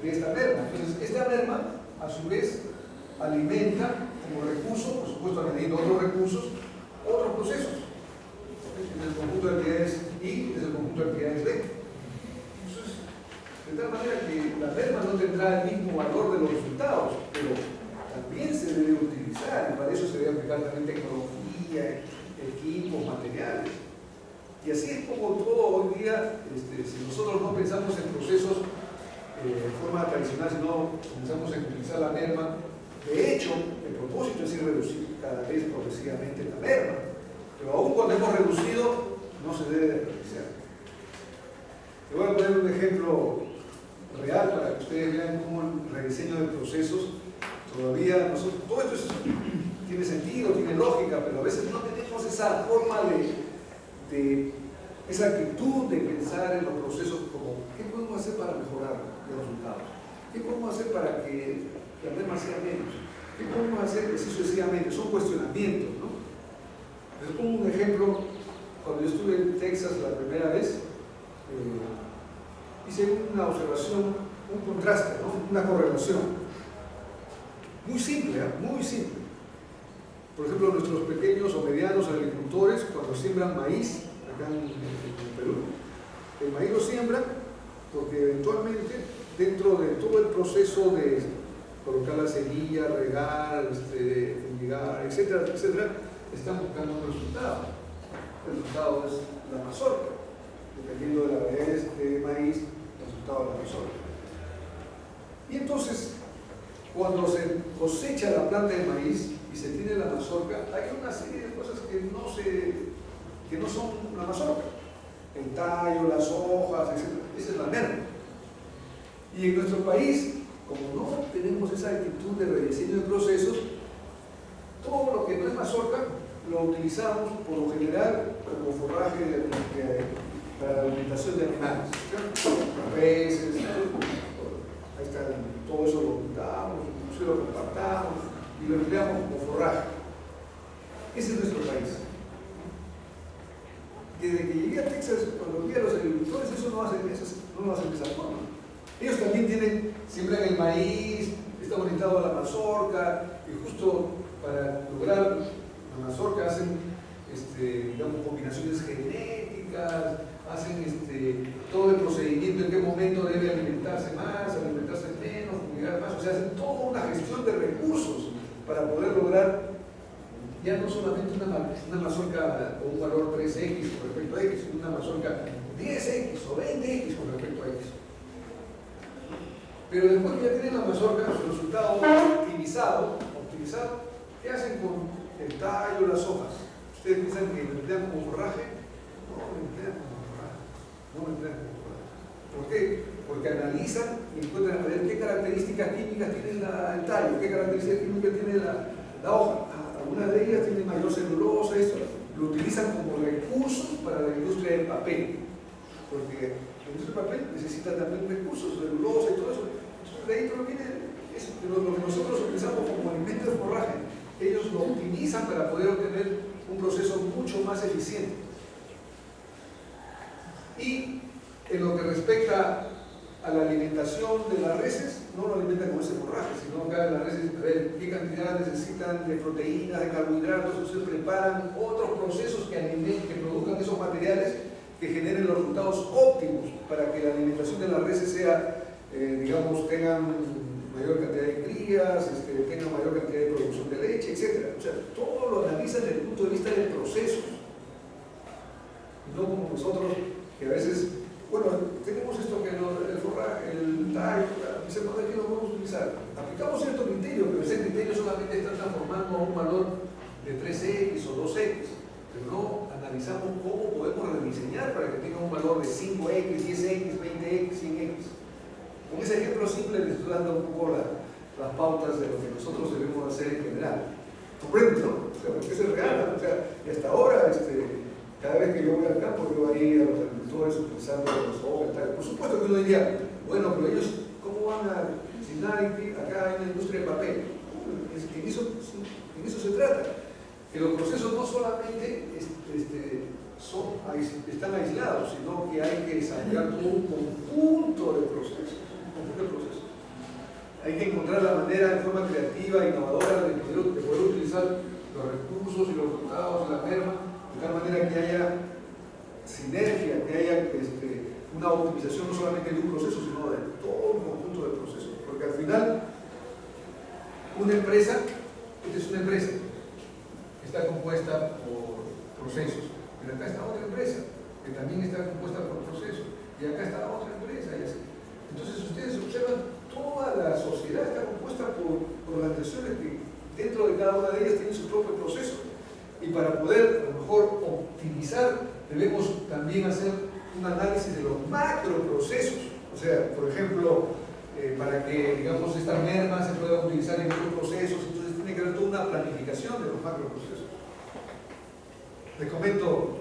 de esta merma. Entonces, esta merma, a su vez, alimenta como recurso, por supuesto añadiendo otros recursos, otros procesos. Desde el conjunto de actividades I, desde el conjunto de actividades B. Entonces, de tal manera que la merma no tendrá el mismo valor de los resultados, pero también se debe utilizar, y para eso se debe aplicar también tecnología, equipos, materiales. Y así es como todo hoy día, si nosotros no pensamos en procesos de forma tradicional, sino comenzamos a utilizar la merma, de hecho, el propósito es ir reducir cada vez progresivamente la merma, pero aún cuando hemos reducido, no se debe desperdiciar. Le voy a poner un ejemplo real para que ustedes vean cómo el rediseño de procesos todavía, todo esto tiene sentido, tiene lógica, pero a veces no tenemos esa forma esa actitud de pensar en los procesos como ¿qué podemos hacer para mejorar los resultados? ¿Qué podemos hacer para que la merma sea menos? ¿Qué podemos hacer así sucesivamente? Son cuestionamientos, ¿no? Les pongo un ejemplo. Cuando yo estuve en Texas la primera vez, hice una observación, un contraste, ¿no? Una correlación. Muy simple, ¿eh? Muy simple. Por ejemplo, nuestros pequeños o medianos agricultores, cuando siembran maíz, acá en Perú, el maíz lo siembran porque eventualmente, dentro de todo el proceso de colocar la semilla, regar, fumigar, etcétera, etcétera, están buscando un resultado. El resultado es la mazorca. Dependiendo de la variedad de maíz, el resultado es la mazorca. Y entonces, cuando se cosecha la planta de maíz y se tiene la mazorca, hay una serie de cosas que no son la mazorca. El tallo, las hojas, etc. Esa es la merma. Y en nuestro país, como no tenemos esa actitud de rediseño de procesos, todo lo que no es mazorca lo utilizamos por lo general como forraje para la alimentación de animales. Peces, ahí está, todo eso lo juntamos, lo compartamos y lo empleamos como forraje. Ese es nuestro país. Desde que llegué a Texas, cuando vi a los agricultores, eso no lo hacen de esa forma. Ellos también siembran el maíz, está orientado a la mazorca, y justo para lograr la mazorca hacen digamos, combinaciones genéticas, hacen todo el procedimiento, en qué momento debe alimentarse más, alimentarse menos, fumigar más, o sea, hacen toda una gestión de recursos para poder lograr ya no solamente una mazorca con un valor 3x con respecto a x, sino una mazorca 10x o 20x con respecto a x. Pero después que ya tienen la mazorca, su resultado optimizado, ¿qué hacen con el tallo, las hojas? ¿Ustedes piensan que lo emplean como forraje? No lo emplean como forraje. ¿Por qué? Porque analizan y encuentran a ver qué características químicas tiene el tallo, qué características químicas tiene la hoja. Algunas de ellas tienen mayor celulosa, eso. Lo utilizan como recursos para la industria del papel. Porque la industria del papel necesita también recursos, celulosa y todo eso. Entonces de ahí proviene eso, lo que nosotros utilizamos como alimento de forraje. Ellos lo optimizan para poder obtener un proceso mucho más eficiente. Y en lo que respecta a la alimentación de las reses, no lo alimentan con ese forraje, sino que las reses, a ver qué cantidad necesitan de proteínas, de carbohidratos, entonces preparan otros procesos que produzcan esos materiales que generen los resultados óptimos para que la alimentación de las reses sea, digamos, tengan mayor cantidad de crías, tengan mayor cantidad de producción de leche, etc. O sea, todo lo analizan desde el punto de vista del proceso. No como nosotros, que a veces, bueno, tenemos esto que el forraje, el tallo, dicemos que lo podemos utilizar. Aplicamos cierto criterio, pero ese criterio solamente está transformando a un valor de 3x o 2x, pero no analizamos cómo podemos rediseñar para que tenga un valor de 5x, 10x, 20x, 100x. Con ese ejemplo simple les estoy dando un poco las pautas de lo que nosotros debemos hacer en general. ¿Comprenden, no? O sea, porque eso es real, o sea, y hasta ahora, cada vez que yo voy al campo, yo ahí a los agricultores utilizando los hojas y tal. Por supuesto que uno diría, bueno, pero ellos, ¿cómo van a asignar acá en la industria del papel? En eso se trata. Que los procesos no solamente están aislados, sino que hay que desarrollar todo un conjunto de procesos. Hay que encontrar la manera de forma creativa, innovadora, de poder utilizar los recursos y los resultados y la merma, de tal manera que haya sinergia, que haya una optimización no solamente de un proceso, sino de todo un conjunto de procesos. Porque al final, una empresa, esta es una empresa, que está compuesta por procesos, pero acá está otra empresa, que también está compuesta por procesos, y acá está otra empresa, y así. Entonces ustedes observan, toda la sociedad está compuesta por organizaciones que dentro de cada una de ellas tienen su propio proceso. Y para poder, a lo mejor, optimizar, debemos también hacer un análisis de los macroprocesos. O sea, por ejemplo, para que, digamos, esta merma se pueda utilizar en otros procesos, entonces tiene que haber toda una planificación de los macroprocesos. Les comento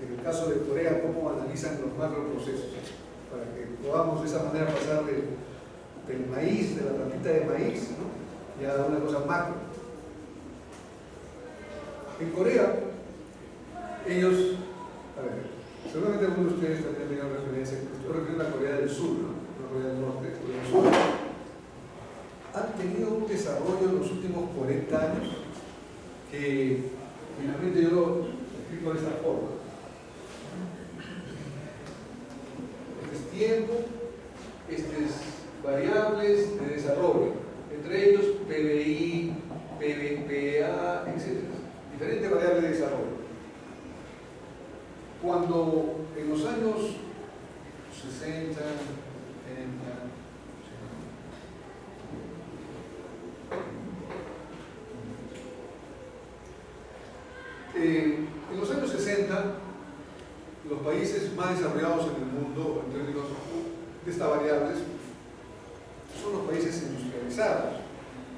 el caso de Corea, cómo analizan los macroprocesos, para que podamos de esa manera pasar del maíz, de la plantita de maíz, ¿no?, ya a una cosa macro. En Corea, ellos, a ver, seguramente algunos de ustedes también tengan referencia, estoy refiriendo a Corea del Sur, ¿no? Corea del Norte, Corea del Sur, han tenido un desarrollo en los últimos 40 años que finalmente yo lo explico de esta forma. Este es tiempo, este es variables de desarrollo, entre ellos PBI, PBPA, etc. Diferentes variables de desarrollo. Cuando en los años 60, 70, en los años 60, los países más desarrollados en el mundo, en términos de estas variables, son los países industrializados.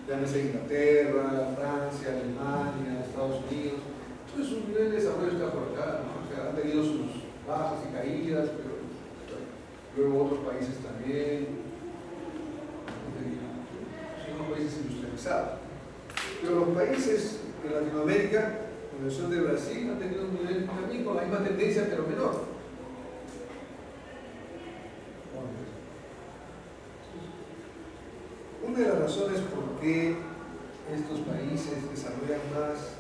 Llámese Inglaterra, Francia, Alemania, Estados Unidos. Entonces su nivel de desarrollo está por acá, ¿no? O sea, han tenido sus bajas y caídas, pero luego otros países también. Son los países industrializados. Pero los países de Latinoamérica, con excepción de Brasil, han tenido un nivel también con la misma tendencia, pero menor. Una de las razones por qué estos países desarrollan más,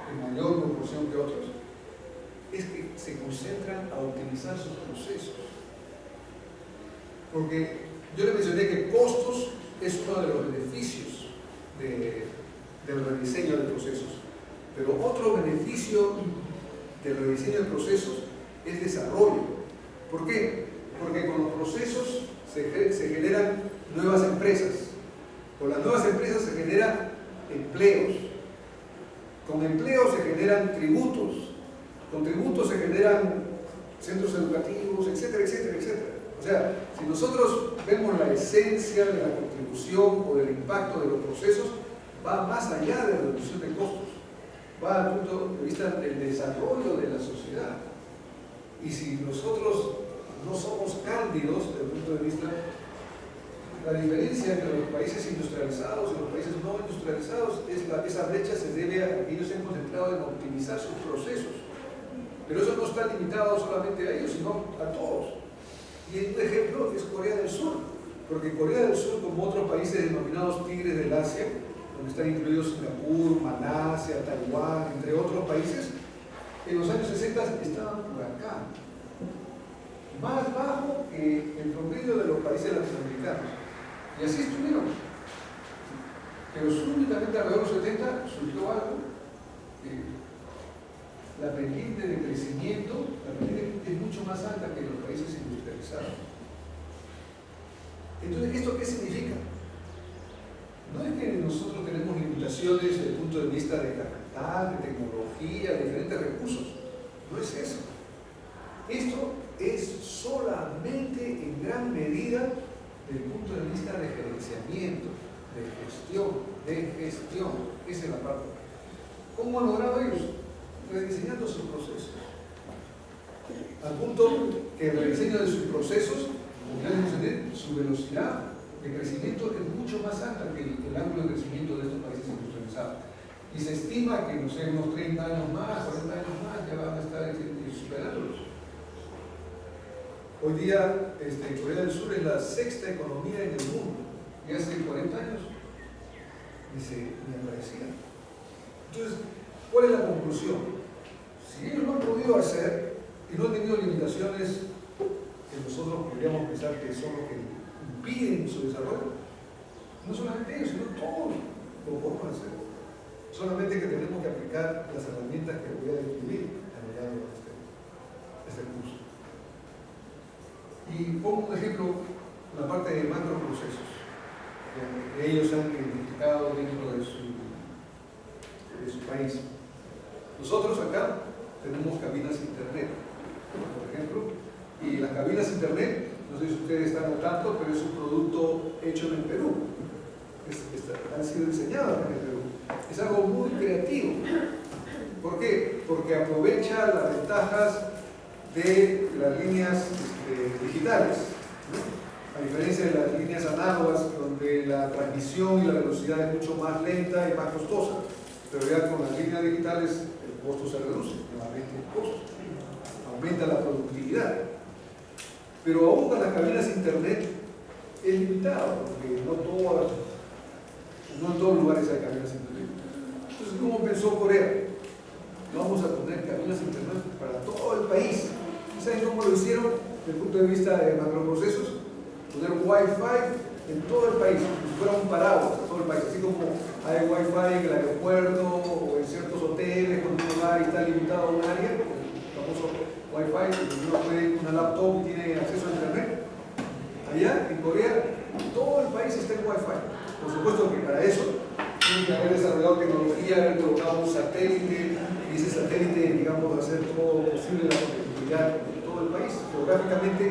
en mayor proporción que otros, es que se concentran a optimizar sus procesos. Porque yo le mencioné que costos es uno de los beneficios del rediseño de procesos. Pero otro beneficio del rediseño de procesos es desarrollo. ¿Por qué? Porque con los procesos se generan nuevas empresas. Con las nuevas empresas se generan empleos. Con empleos se generan tributos. Con tributos se generan centros educativos, etcétera, etcétera, etcétera. O sea, si nosotros vemos la esencia de la contribución o del impacto de los procesos, va más allá de la reducción de costos, va al punto de vista del desarrollo de la sociedad. Y si nosotros no somos cándidos desde el punto de vista, la diferencia entre los países industrializados y los países no industrializados esa brecha se debe a que ellos se han concentrado en optimizar sus procesos. Pero eso no está limitado solamente a ellos, sino a todos. Y un ejemplo es Corea del Sur, porque Corea del Sur, como otros países denominados tigres del Asia, donde están incluidos Singapur, Malasia, Taiwán, entre otros países, en los años 60 estaban por acá, más bajo que el promedio de los países latinoamericanos. Y así estuvieron. Pero súbitamente alrededor de los 70 surgió algo. La pendiente de crecimiento, la pendiente es mucho más alta que en los países industrializados. Entonces, ¿esto qué significa? No es que nosotros tenemos limitaciones desde el punto de vista de capital, de tecnología, de diferentes recursos. No es eso. Esto es solamente en gran medida desde el punto de vista de gerenciamiento, de gestión. Esa es la parte. ¿Cómo han logrado ellos? Rediseñando sus procesos. Al punto que el rediseño de sus procesos, como ya les mencioné, su velocidad de crecimiento es mucho más alta que el ángulo de crecimiento de estos países industrializados. Y se estima que, no sé, unos 30 años más, 40 años más, ya van a estar superándolos. Hoy día, Corea del Sur es la sexta economía en el mundo. y hace 40 años ni aparecía. Entonces, ¿cuál es la conclusión? Si ellos lo han podido hacer y no han tenido limitaciones que nosotros podríamos pensar que son los que impiden su desarrollo, no solamente ellos, sino todos lo podemos hacer. Solamente que tenemos que aplicar las herramientas que voy a describir a lo largo de este curso. Y pongo un ejemplo, la parte de macroprocesos, que ellos han identificado dentro de su país. Nosotros acá tenemos cabinas internet, por ejemplo, y las cabinas internet, no sé si ustedes están al tanto, pero es un producto hecho en el Perú. Han sido diseñadas en el Perú. Es algo muy creativo. ¿Por qué? Porque aprovecha las ventajas de las líneas digitales, ¿no? A diferencia de las líneas análogas, donde la transmisión y la velocidad es mucho más lenta y más costosa. Pero ya con las líneas digitales el costo se reduce, nuevamente el costo, aumenta la productividad. Pero aún con las cabinas internet es limitado, porque no en todos lugares hay cabinas internet. Entonces, ¿cómo pensó Corea? Vamos a poner cabinas internet para todo el país. ¿Saben cómo lo hicieron desde el punto de vista de macroprocesos? Poner Wi-Fi en todo el país, como si fuera un paraguas en todo el país, así como hay Wi-Fi en el aeropuerto o en ciertos hoteles, cuando uno va y está limitado a un área, el famoso Wi-Fi, uno puede una laptop y tiene acceso a internet. Allá en Corea, todo el país está en Wi-Fi. Por supuesto que para eso tienen que haber desarrollado tecnología, haber colocado un satélite, y ese satélite, digamos, hacer todo posible la conectividad de todo el país. Geográficamente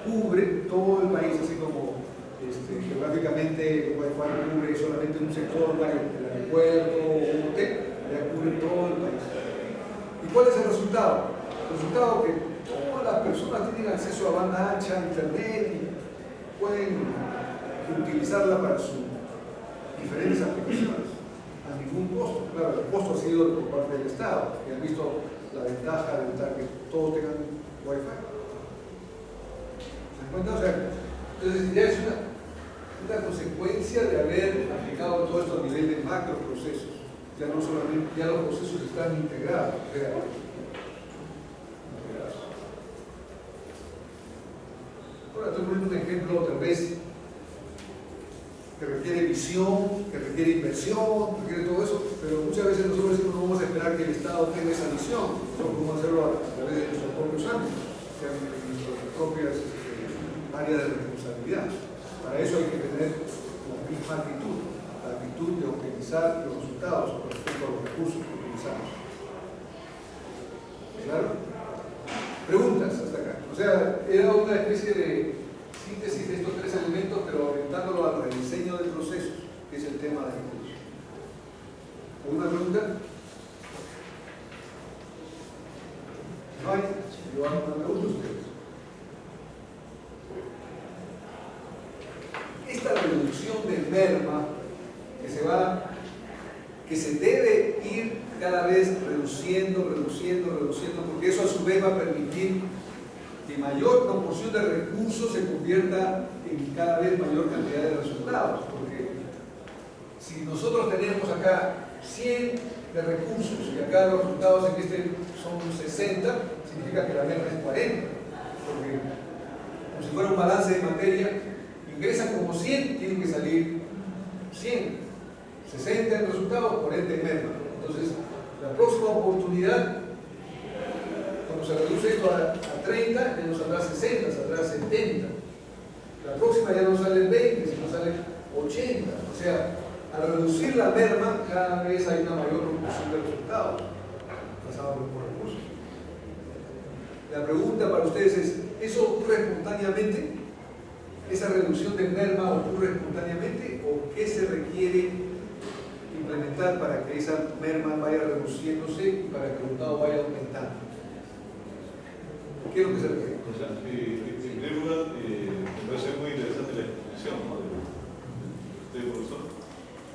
cubre todo el país, así como geográficamente el Wi-Fi cubre solamente un sector, el aeropuerto o un hotel, ya cubre todo el país. ¿Y cuál es el resultado? El resultado es que todas las personas tienen acceso a banda ancha, a internet, y pueden utilizarla para sus diferentes aplicaciones a ningún costo. Claro, el costo ha sido por parte del Estado, que han visto la ventaja de evitar que todos tengan Wi-Fi. ¿Se dan cuenta? O sea, entonces ya es una consecuencia de haber aplicado todo esto a nivel de macroprocesos. Ya no solamente, ya los procesos están integrados. Ahora estoy poniendo un ejemplo tal vez que requiere visión, que requiere inversión, que requiere todo eso, pero muchas veces nosotros decimos no vamos a esperar que el Estado tenga esa visión, nosotros podemos hacerlo a través de nuestros propios ámbitos, en nuestras propias áreas de responsabilidad. Para eso hay que tener la misma actitud, la actitud de optimizar los resultados con respecto a los recursos que utilizamos. ¿Claro? Preguntas hasta acá. O sea, era una especie de síntesis de estos tres elementos, pero orientándolo al rediseño de procesos, que es el tema del curso. ¿Alguna pregunta? ¿No hay? Yo hago una pregunta a ustedes. Esta reducción de merma que se debe ir cada vez reduciendo, porque eso a su vez va a permitir que mayor proporción de recursos se convierta en cada vez mayor cantidad de resultados. Porque si nosotros tenemos acá 100 de recursos y acá los resultados en son 60, significa que la merma es 40. Porque como si fuera un balance de materia, ingresan como 100, tienen que salir 100. 60 en resultados, 40 en merma. Entonces, la próxima oportunidad, cuando se reduce esto a 30, ya no saldrá 60, saldrá 70. La próxima ya no sale 20, sino sale 80. O sea, al reducir la merma, cada vez hay una mayor proporción de resultados pasados por recursos. La pregunta para ustedes es, ¿eso ocurre espontáneamente? ¿Esa reducción de merma ocurre espontáneamente o qué se requiere implementar para que esa merma vaya reduciéndose y para que el resultado vaya aumentando? ¿Qué es lo que se requiere? O sea, en primer lugar, me parece muy interesante la exposición, ¿no?, de usted, profesor,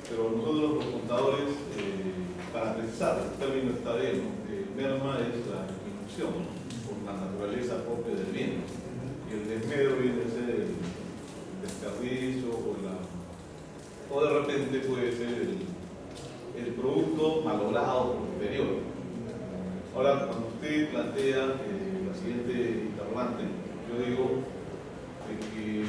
pero nosotros los contadores, para precisar, el término está bien, ¿no? Merma es la disminución, ¿no?, por la naturaleza propia del bien, y el desmedro viene a ser el desperdicio o la o de repente puede ser el producto malogrado por el periodo. Ahora, cuando usted plantea la siguiente interrogante, yo digo que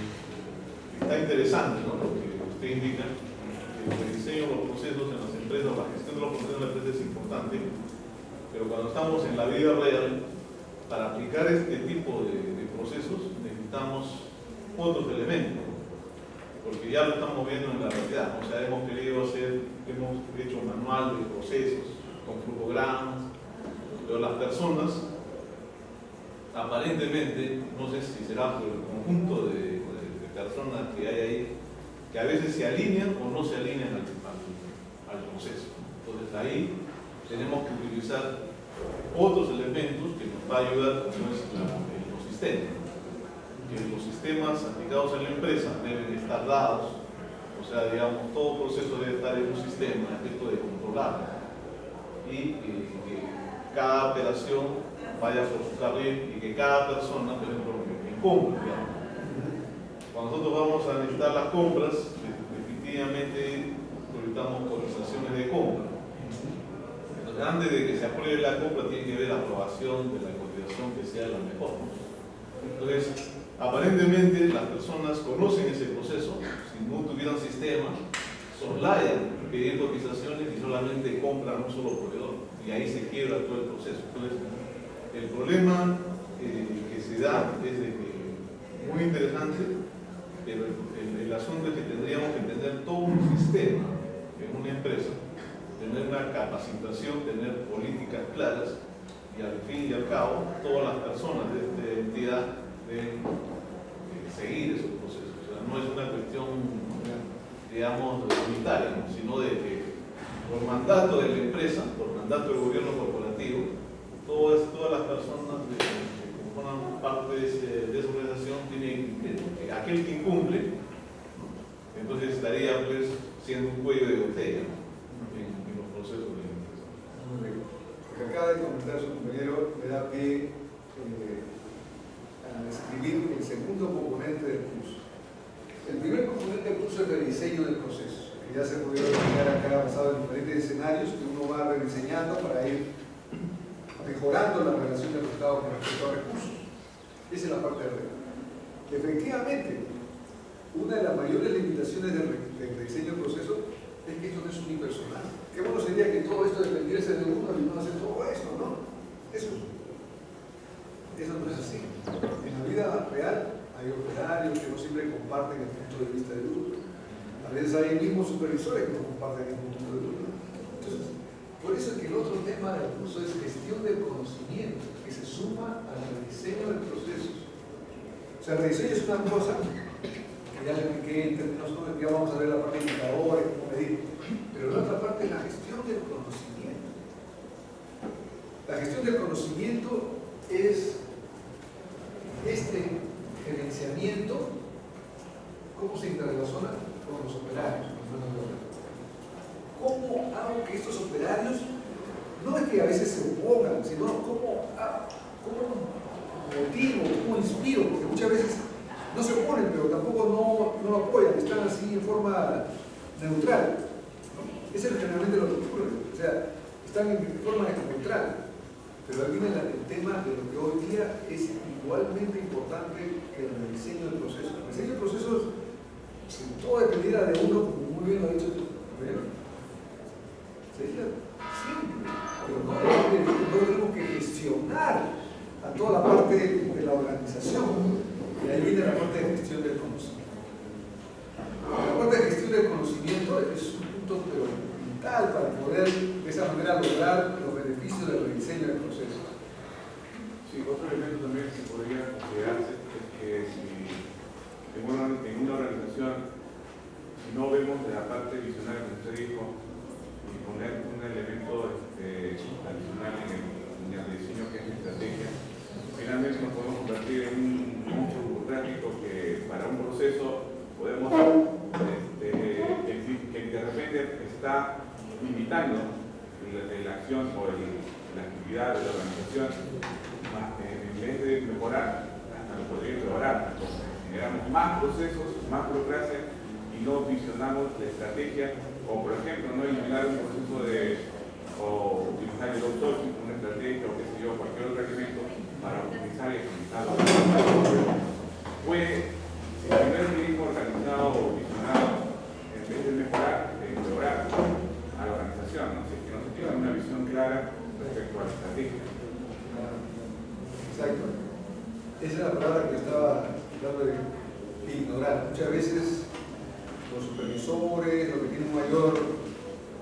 está interesante, ¿no?, lo que usted indica, que el diseño de los procesos en las empresas, la gestión de los procesos en la empresa es importante, pero cuando estamos en la vida real, para aplicar este tipo de procesos necesitamos otros elementos, porque ya lo estamos viendo en la realidad. O sea, hemos hecho un manual de procesos con flujogramas, pero las personas, aparentemente, no sé si será por el conjunto de personas que hay ahí, que a veces se alinean o no se alinean al proceso. Entonces ahí tenemos que utilizar otros elementos que nos va a ayudar, como es el ecosistema. Que los sistemas aplicados en la empresa deben estar dados, o sea, digamos, todo proceso debe estar en un sistema a efecto de controlarlo y que cada operación vaya por su carril y que cada persona, por ejemplo, que compre, digamos. Cuando nosotros vamos a necesitar las compras, definitivamente solicitamos autorizaciones de compra. Entonces, antes de que se apruebe la compra, tiene que haber aprobación de la cotización que sea la mejor. Entonces, aparentemente las personas conocen ese proceso, si no tuvieran sistema, soslayan pedir cotizaciones y solamente compran un solo proveedor, y ahí se quiebra todo el proceso. Entonces, el problema que se da es de que, muy interesante, pero el asunto es que tendríamos que tener todo un sistema en una empresa, tener una capacitación, tener políticas claras, y al fin y al cabo, todas las personas de esta entidad deben seguir esos procesos. O sea, no es una cuestión, digamos, unitaria, ¿no?, sino de que por mandato de la empresa, por mandato del gobierno corporativo, todas las personas que conforman parte de esa organización tienen que aquel que incumple, entonces estaría pues siendo un cuello de botella, ¿no?, en los procesos de la empresa. Muy bien. Lo que acaba de comentar su compañero me da pie a describir el segundo componente del curso. El primer componente del curso es el rediseño del proceso, que ya se pudieron explicar acá basado en diferentes escenarios que uno va rediseñando para ir mejorando la relación de resultados con respecto a recursos. Esa es la parte de arriba. Efectivamente, una de las mayores limitaciones del rediseño del proceso es que esto no es unipersonal. Qué bueno sería que todo esto dependiese de uno y no hacer todo esto, ¿no? Eso no es así. En la vida real hay operarios que no siempre comparten el punto de vista del otro. A veces hay mismos supervisores que no comparten el punto de vista. Entonces, por eso es que el otro tema del curso es gestión del conocimiento, que se suma al rediseño del proceso. O sea, el rediseño es una cosa que ya le expliqué en términos, ya vamos a ver la parte de indicadores, cómo medir, pero la otra parte es la gestión del conocimiento. La gestión del conocimiento es este gerenciamiento, cómo se interrelaciona con los operarios, con los manos de obra. ¿Cómo hago que estos operarios, no es que a veces se opongan, sino cómo motivo, cómo inspiro? Porque muchas veces no se oponen, pero tampoco no apoyan, están así en forma neutral, ¿no? Eso es generalmente lo que ocurre, o sea, están en forma neutral. Pero ahí viene el tema de lo que hoy día es igualmente importante que el rediseño del proceso. El rediseño del proceso, si todo dependiera de uno, como muy bien lo ha dicho tu compañero, sería simple, pero no tenemos que gestionar a toda la parte de la organización. Y ahí viene la parte de gestión del conocimiento. La parte de gestión del conocimiento es un punto pero vital para poder de esa manera lograr los beneficios del rediseño del proceso. Sí, otro elemento también que podría considerarse es que si en una organización, si no vemos de la parte visionaria que usted dijo, y poner un elemento adicional en el diseño que es la estrategia, finalmente nos podemos convertir en un monstruo burocrático que para un proceso podemos que de repente está limitando la acción o la actividad de la organización, en vez de mejorar, hasta lo podría empeorar. Generamos más procesos, más burocracia y no visionar. mencionamos la estrategia, o por ejemplo, no eliminar un proceso o utilizar el outsourcing como una estrategia, o qué sé yo, cualquier otro elemento para optimizar y agilizar. Puede, si el primer turismo organizado o visionado, en vez de mejorar, empeorar a la organización, ¿no? Si es que no se tiene una visión clara respecto a la estrategia. Exacto. Esa es la palabra que estaba tratando de ignorar. Muchas veces los supervisores, los que tienen mayor,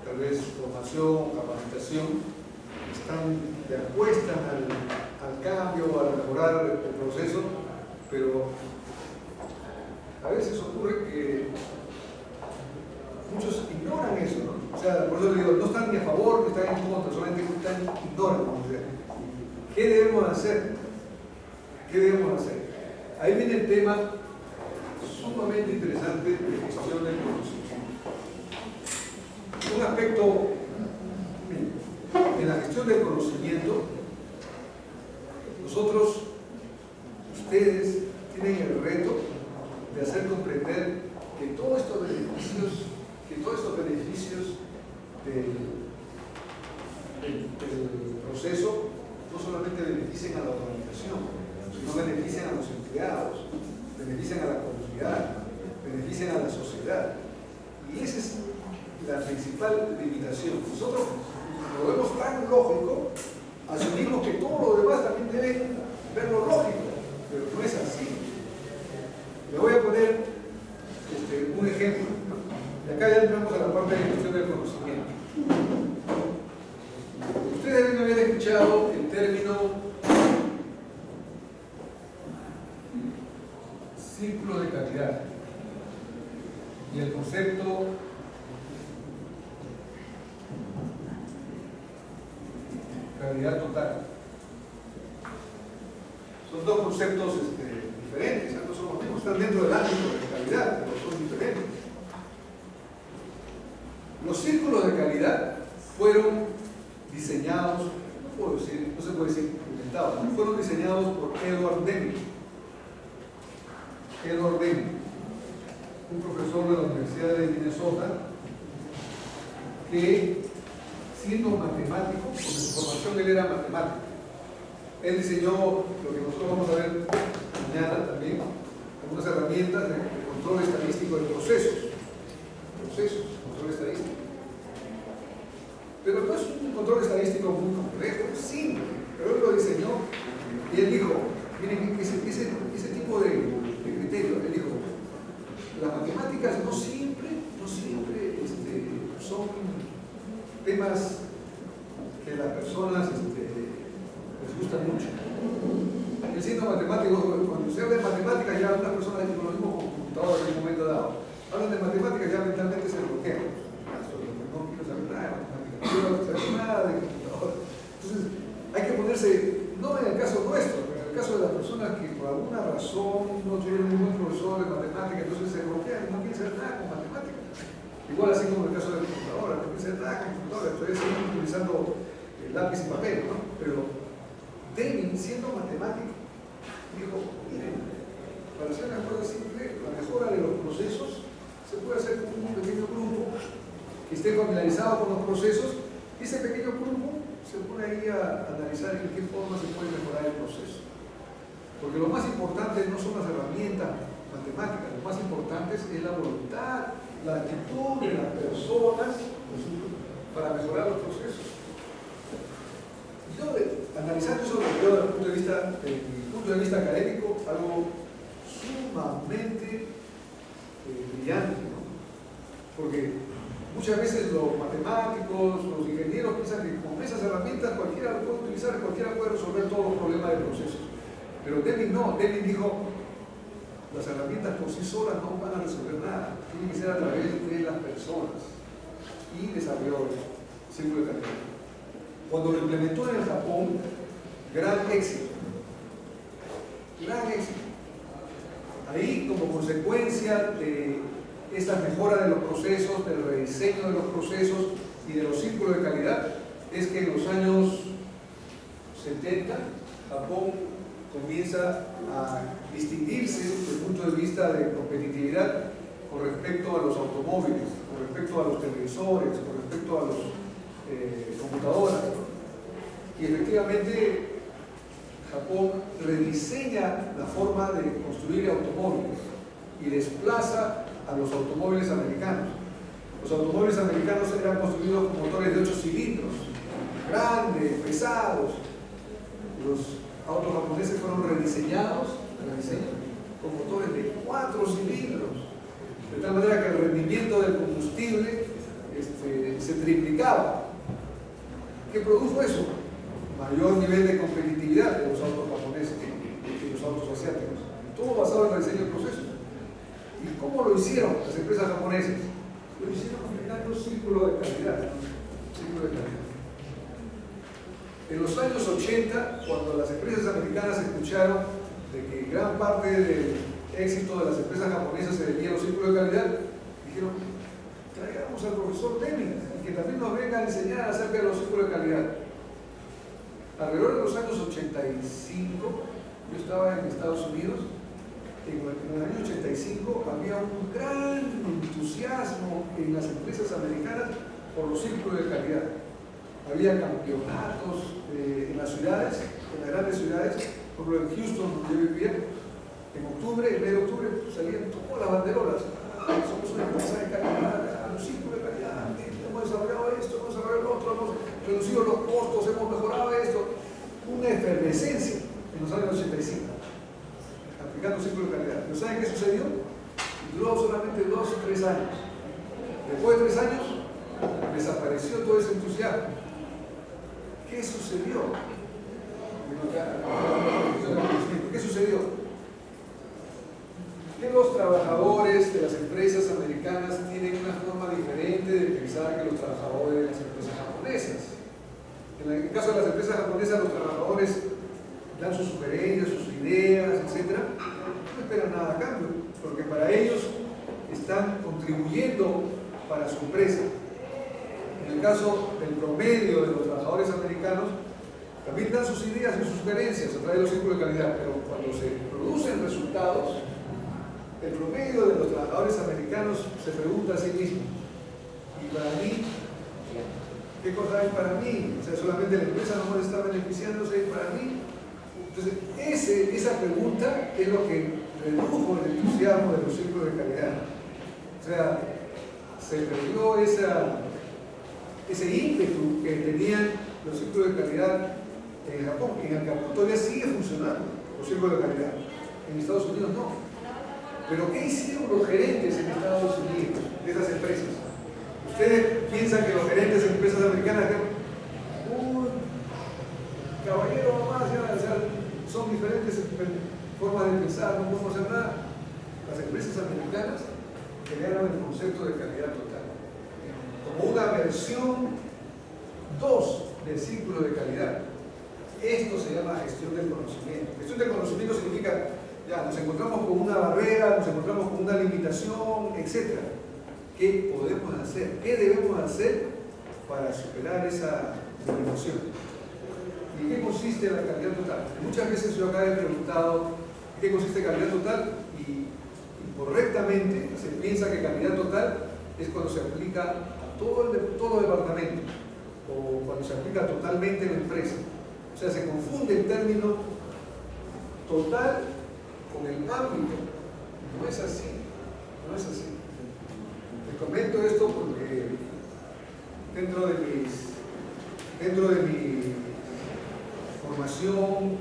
tal vez, formación, capacitación, apuestan al cambio, a mejorar el proceso, pero a veces ocurre que muchos ignoran eso, ¿no? O sea, por eso le digo, no están ni a favor ni están en contra, solamente ignoran. ¿Qué debemos hacer? ¿Qué debemos hacer? Ahí viene el tema sumamente interesante de gestión del conocimiento. Un aspecto en la gestión del conocimiento, nosotros, ustedes, tienen el reto de hacer comprender que todos estos beneficios del proceso no solamente benefician a la organización, sino benefician a los empleados, benefician a la comunidad, benefician a la sociedad. Y esa es la principal limitación. Nosotros lo vemos tan lógico, asumimos que todo lo demás también debe verlo lógico, pero no es así. Le voy a poner un ejemplo. Y acá ya entramos a la parte de gestión del conocimiento. Ustedes deben haber escuchado el término círculo de calidad y el concepto calidad total. Son dos conceptos diferentes, no son los mismos, están dentro del ámbito de calidad, pero son diferentes. Los círculos de calidad fueron diseñados, no se puede decir inventados, fueron diseñados por Edward Deming. Edward Deming, un profesor de la Universidad de Minnesota, que siendo matemático, con su formación él era matemático. Él diseñó lo que nosotros vamos a ver mañana también, algunas herramientas de control estadístico de procesos, control estadístico. Pero no es un control estadístico muy complejo, es simple, pero él lo diseñó y él dijo, miren, ese tipo de criterio, él dijo, las matemáticas no siempre son temas que a las personas les gustan mucho. Él siendo matemático, cuando se habla de matemáticas ya algunas personas con los mismos computadores en un momento dado hablan de matemáticas, ya mentalmente se bloquean. No quiero saber nada de matemáticas, no quiero saber nada de computadores. Entonces hay que ponerse, no en el caso nuestro, pero en el caso de las personas que por alguna razón no tienen ningún profesor de matemáticas, entonces se bloquean y no quieren saber nada con matemáticas. Igual así como en el caso de la computadora, no quieren saber nada con computadora, entonces siguen utilizando lápiz y papel, ¿no? Pero Deming, siendo matemático, dijo, miren, para hacer una cosa simple, la mejora de los procesos se puede hacer con un pequeño grupo que esté familiarizado con los procesos, y ese pequeño grupo se pone ahí a analizar en qué forma se puede mejorar el proceso. Porque lo más importante no son las herramientas matemáticas, lo más importante es la voluntad, la actitud de las personas para mejorar los procesos. Yo, analizando eso desde el punto de vista académico, algo sumamente brillante, ¿no? Porque muchas veces los matemáticos, los ingenieros piensan que con esas herramientas cualquiera lo puede utilizar, cualquiera puede resolver todos los problemas del proceso. Pero Deming no, Deming dijo, las herramientas por sí solas no van a resolver nada, tienen que ser a través de las personas. Y desarrolló el círculo de calidad. Cuando lo implementó en el Japón, gran éxito. Gran éxito. Ahí, como consecuencia de esta mejora de los procesos, del rediseño de los procesos y de los círculos de calidad, es que en los años 70 Japón comienza a distinguirse desde el punto de vista de competitividad con respecto a los automóviles, con respecto a los televisores, con respecto a los computadoras, ¿no? Y efectivamente Japón rediseña la forma de construir automóviles y desplaza a los automóviles americanos. Los automóviles americanos eran construidos con motores de 8 cilindros, grandes, pesados. Los autos japoneses fueron rediseñados con motores de 4 cilindros, de tal manera que el rendimiento del combustible se triplicaba. ¿Qué produjo eso? Mayor nivel de competitividad de los autos japoneses y los autos asiáticos. Todo basado en el diseño del proceso. ¿Y cómo lo hicieron las empresas japonesas? Lo hicieron aplicando un círculo de calidad. En los años 80, cuando las empresas americanas escucharon de que gran parte del éxito de las empresas japonesas se debía a los círculos de calidad, dijeron, traigamos al profesor Deming y que también nos venga a enseñar acerca de los círculos de calidad. Alrededor de los años 85, yo estaba en Estados Unidos, en el año 85 había un gran entusiasmo en las empresas americanas por los círculos de calidad. Había campeonatos en las ciudades, en las grandes ciudades, por ejemplo en Houston, donde yo vivía, en octubre, en medio de octubre, salían todas las banderolas. Somos una empresa de calidad, un círculo de calidad, hemos desarrollado esto, hemos desarrollado lo otro, hemos reducido los costos, hemos mejorado esto. Una efervescencia en los años 85, aplicando círculo de calidad. ¿No saben qué sucedió? Duró solamente 2 o 3 años. Después de 3 años, desapareció todo ese entusiasmo. ¿Qué sucedió? ¿Qué sucedió? Que los trabajadores de las empresas americanas tienen una forma diferente de pensar que los trabajadores de las empresas japonesas. En el caso de las empresas japonesas, los trabajadores dan sus sugerencias, sus ideas, etc. No esperan nada a cambio, porque para ellos están contribuyendo para su empresa. En el caso del promedio de los trabajadores americanos, también dan sus ideas y sus sugerencias a través de los círculos de calidad, pero cuando se producen resultados, el promedio de los trabajadores americanos se pregunta a sí mismo, ¿y para mí? ¿Qué cosa hay para mí? O sea, solamente la empresa no está beneficiándose para mí. Entonces, esa pregunta es lo que redujo el entusiasmo de los círculos de calidad. O sea, se perdió ese ímpetu que tenían los círculos de calidad en Japón. En el Japón todavía sigue funcionando los círculos de calidad. En Estados Unidos no. Pero ¿qué hicieron los gerentes en Estados Unidos de esas empresas? Ustedes piensan que los gerentes de empresas americanas caballero nomás, son diferentes formas de pensar, no podemos hacer nada. Las empresas americanas crearon el concepto de calidad total como una versión 2 del círculo de calidad. Esto se llama gestión del conocimiento. Gestión del conocimiento significa, ya nos encontramos con una barrera, nos encontramos con una limitación, etc. ¿Qué podemos hacer? ¿Qué debemos hacer para superar esa limitación? ¿Y en qué consiste la calidad total? Muchas veces yo acá he preguntado ¿en qué consiste calidad total? Y correctamente se piensa que calidad total es cuando se aplica a todo departamento o cuando se aplica totalmente en la empresa. O sea, se confunde el término total con el ámbito. No es así, no es así. Les comento esto porque dentro de mi formación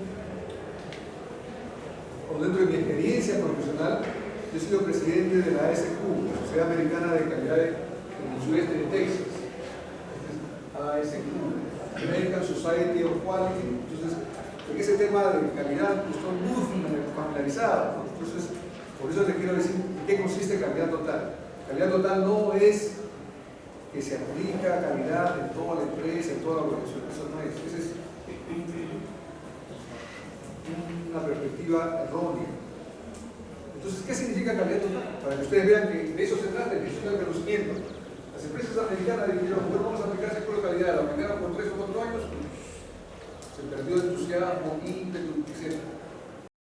o dentro de mi experiencia profesional, yo he sido presidente de la ASQ, la Sociedad Americana de Calidad en el sureste de Texas. ASQ, American Society of Quality. Entonces, en ese tema de calidad estoy muy familiarizado, ¿no? Entonces, por eso les quiero decir en qué consiste calidad total. Calidad total no es que se aplica calidad en toda la empresa, en toda la organización. Eso no es. Esa es una perspectiva errónea. Entonces, ¿qué significa calidad total? Para que ustedes vean que de eso se trata, de gestión del conocimiento. Las empresas americanas dijeron, bueno, vamos a aplicar círculo de calidad, la aplicaron por 3 o 4 años, se perdió el entusiasmo, ímpetu, etc.